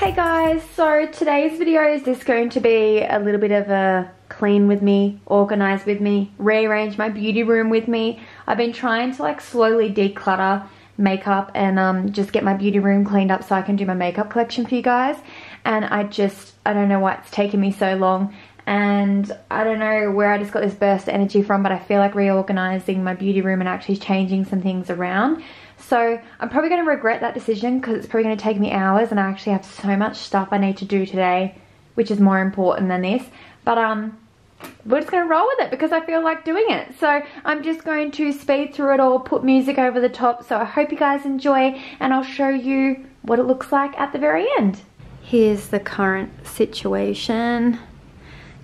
Hey guys, so today's video is just going to be a little bit of a clean with me, organize with me, rearrange my beauty room with me. I've been trying to like slowly declutter makeup and just get my beauty room cleaned up so I can do my makeup collection for you guys. And I don't know why it's taken me so long, and I don't know where I just got this burst of energy from, but I feel like reorganizing my beauty room and actually changing some things around. So I'm probably going to regret that decision because it's probably going to take me hours, and I actually have so much stuff I need to do today, which is more important than this. But we're just going to roll with it because I feel like doing it. So I'm just going to speed through it all, put music over the top. So I hope you guys enjoy, and I'll show you what it looks like at the very end. Here's the current situation.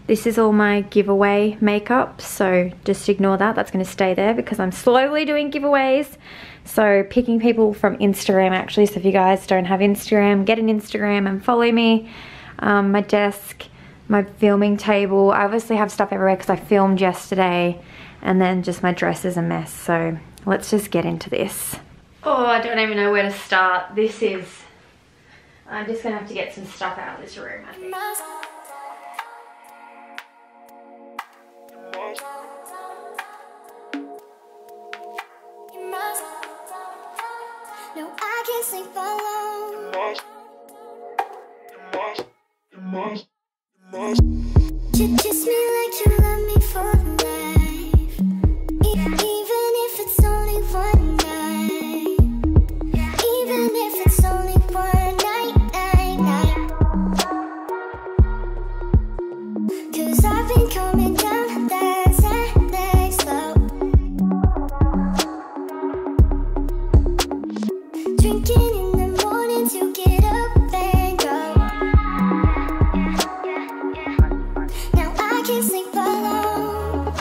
This is all my giveaway makeup, so just ignore that. That's going to stay there because I'm slowly doing giveaways. So picking people from Instagram actually, so if you guys don't have Instagram, get an Instagram and follow me. My desk, my filming table. I obviously have stuff everywhere because I filmed yesterday, and then just my dress is a mess. So let's just get into this. Oh, I don't even know where to start. I'm just going to have to get some stuff out of this room, I think. No, I can't sleep alone. You kiss me like you love me for life, even if it's only one night, even if it's only one night. 'Cause I've been coming down that Saturday slow, drinking in the morning to get up and go. Now I can't sleep alone.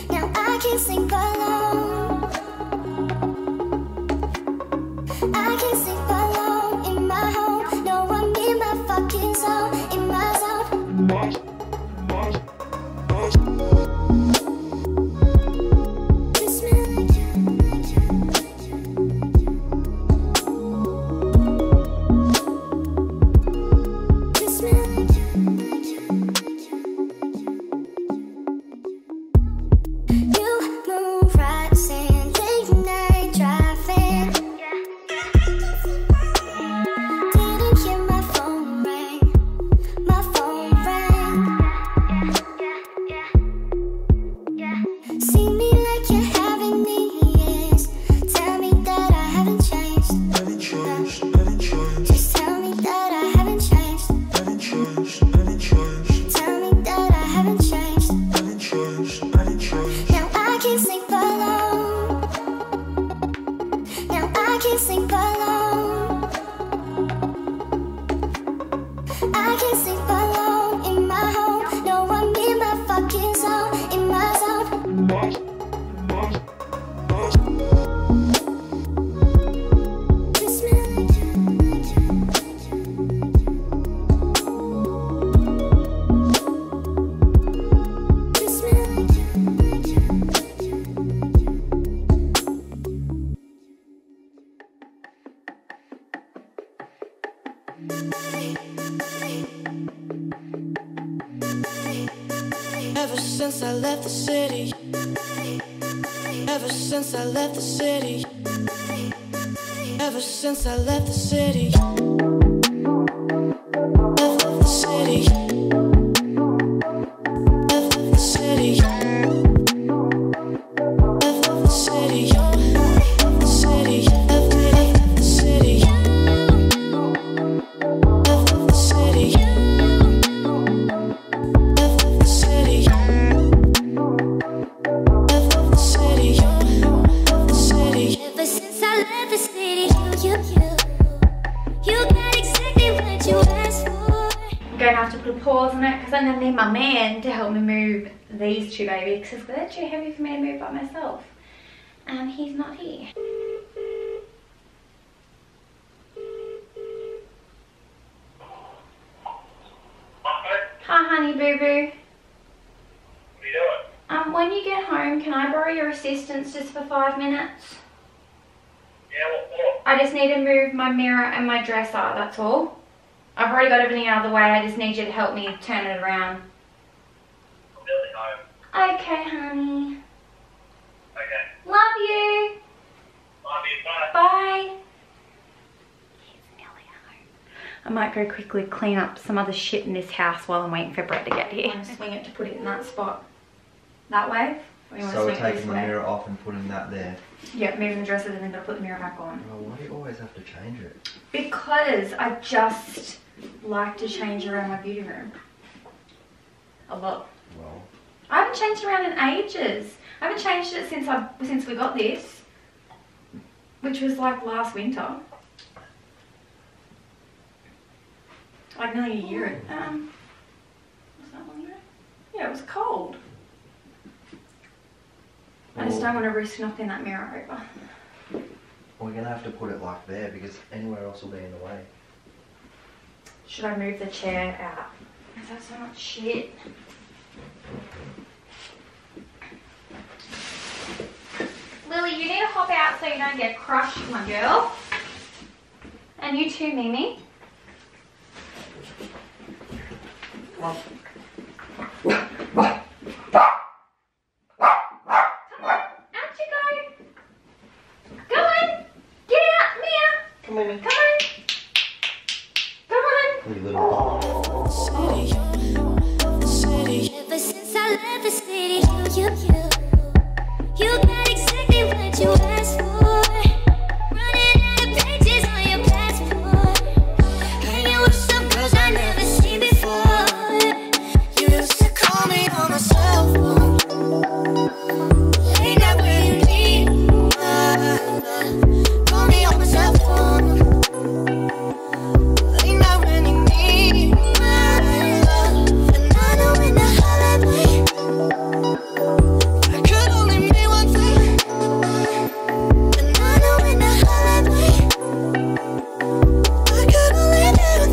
Now I can't sleep alone. I can't sleep alone in my home. No, I'm in my fucking zone, in my zone. Ever since I left the city, ever since I left the city, ever since I left the city, left the city, left the city, left the city, left the city, left the city, left the city. I'm going to have to put a pause on it because I'm going to need my man to help me move these two babies because they're too heavy for me to move by myself, and he's not here. Hi honey boo boo. What are you doing? When you get home, can I borrow your assistance just for 5 minutes? Yeah, what for? I just need to move my mirror and my dresser, that's all. I've already got everything out of the way. I just need you to help me turn it around. I'm nearly home. Okay, honey. Okay. Love you. Love you. Bye. Bye. He's nearly home. I might go quickly clean up some other shit in this house while I'm waiting for Brett to get here. I'm gonna swing it to put it in that spot. That way? Or you want to So swing we're it taking this the way? mirror off and putting that there. Yeah, moving the dresser and then gonna put the mirror back on. Oh, why do you always have to change it? Because I just like to change around my beauty room. A lot. Well, I haven't changed around in ages. I haven't changed it since we got this, which was like last winter. Like nearly a year. Was that long ago? Yeah, it was cold. I just don't want to risk knocking that mirror over. we're gonna have to put it like there because anywhere else will be in the way. Should I move the chair out? Is that so much shit? Lily, you need to hop out so you don't get crushed, my girl. And you too, Mimi. Come on, out you go. Go on. Get out, Mia. Come on, Come on. Come on. you little dog. Ever since I left the city, you got exactly what you asked for. Running out of pages on your passport. Hanging with some girls I never seen before. You used to call me on my cell phone. Ain't that where you need? Call me on my cell phone. Ain't that when you need my love? And I know in the holiday I could only mean one thing. And I know in the holiday I could only mean one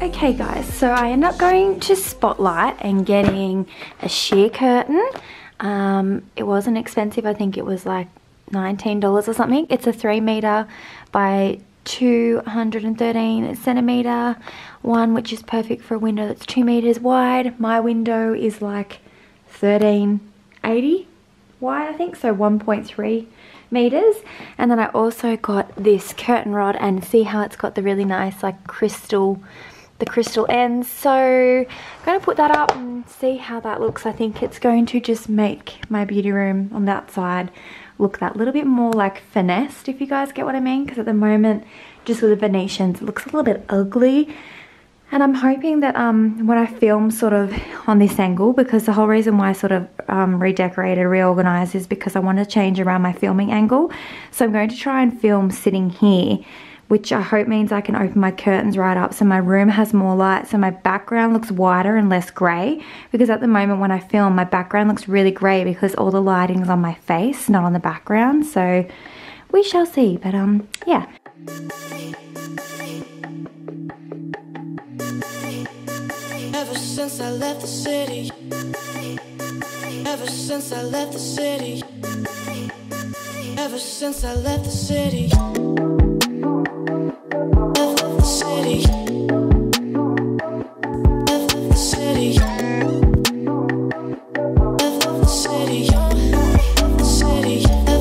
Okay guys, so I ended up going to Spotlight and getting a sheer curtain. It wasn't expensive. I think it was like $19 or something. It's a 3 meter by 213 centimeter one, which is perfect for a window that's 2 meters wide. My window is like 1380 wide, I think, so 1.3 meters. And then I also got this curtain rod, and see how it's got the really nice like crystal ends. So I'm going to put that up and see how that looks. I think it's going to just make my beauty room on that side look that little bit more like finessed, if you guys get what I mean, because at the moment just with the Venetians it looks a little bit ugly. And I'm hoping that when I film sort of on this angle, because the whole reason why I sort of redecorated, reorganized is because I want to change around my filming angle. So I'm going to try and film sitting here, which I hope means I can open my curtains right up so my room has more light, so my background looks whiter and less grey. Because at the moment when I film, my background looks really grey because all the lighting's on my face, not on the background. So we shall see, but yeah. Ever since I left the city, ever since I left the city, ever since I left the city, left the city, left the city, left the city, left the city, left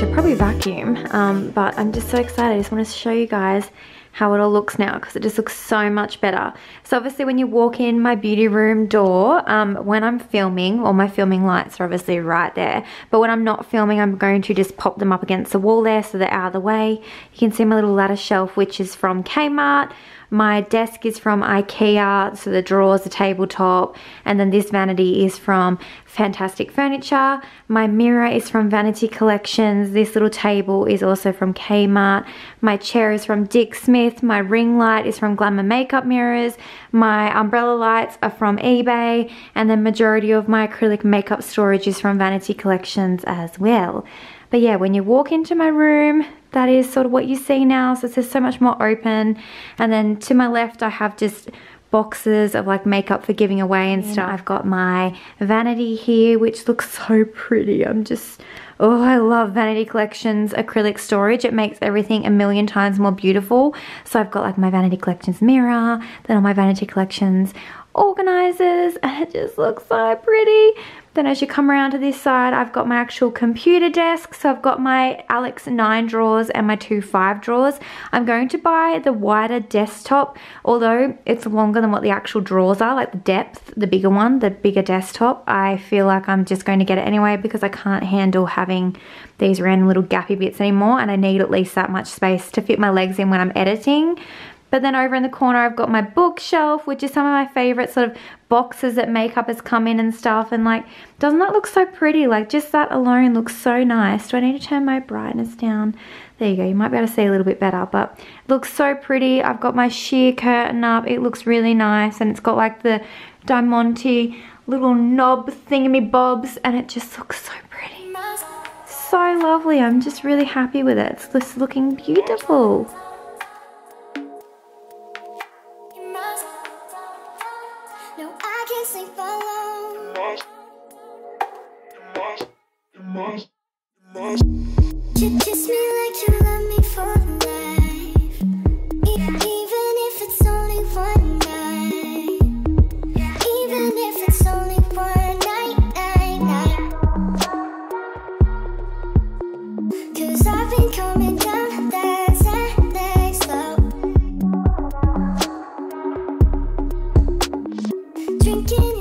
should probably vacuum, but I'm just so excited. I just want to show you guys how it all looks now because it just looks so much better. So obviously when you walk in my beauty room door, when I'm filming, all my filming lights are obviously right there, but when I'm not filming, I'm going to just pop them up against the wall there so they're out of the way. You can see my little ladder shelf, which is from Kmart. My desk is from IKEA, so the drawers, the tabletop, and then this vanity is from Fantastic Furniture. My mirror is from Vanity Collections. This little table is also from Kmart. My chair is from Dick Smith. My ring light is from Glamour Makeup Mirrors. My umbrella lights are from eBay, and the majority of my acrylic makeup storage is from Vanity Collections as well. But yeah, when you walk into my room, that is sort of what you see now. So it's so much more open. And then to my left, I have just boxes of like makeup for giving away and stuff. I've got my vanity here, which looks so pretty. Oh, I love Vanity Collections acrylic storage. It makes everything a million times more beautiful. So I've got like my Vanity Collections mirror, then all my Vanity Collections organizers, and it just looks so pretty. Then as you come around to this side, I've got my actual computer desk. So I've got my Alex 9 drawers and my 2 5 drawers. I'm going to buy the wider desktop, although it's longer than what the actual drawers are, like the depth, the bigger one, the bigger desktop. I feel like I'm just going to get it anyway because I can't handle having these random little gappy bits anymore, and I need at least that much space to fit my legs in when I'm editing. But then over in the corner, I've got my bookshelf, which is some of my favorite sort of boxes that makeup has come in and stuff. And like, doesn't that look so pretty? Like, just that alone looks so nice. Do I need to turn my brightness down? There you go. You might be able to see a little bit better, but it looks so pretty. I've got my sheer curtain up. It looks really nice. And it's got like the Diamante little knob thingamybobs, and it just looks so pretty. So lovely. I'm just really happy with it. It's just looking beautiful. No, I can't sleep alone. Kiss me like you love me for life, even if it's only one night, even if it's only one night. 'Cause I've been coming down that slow, drinking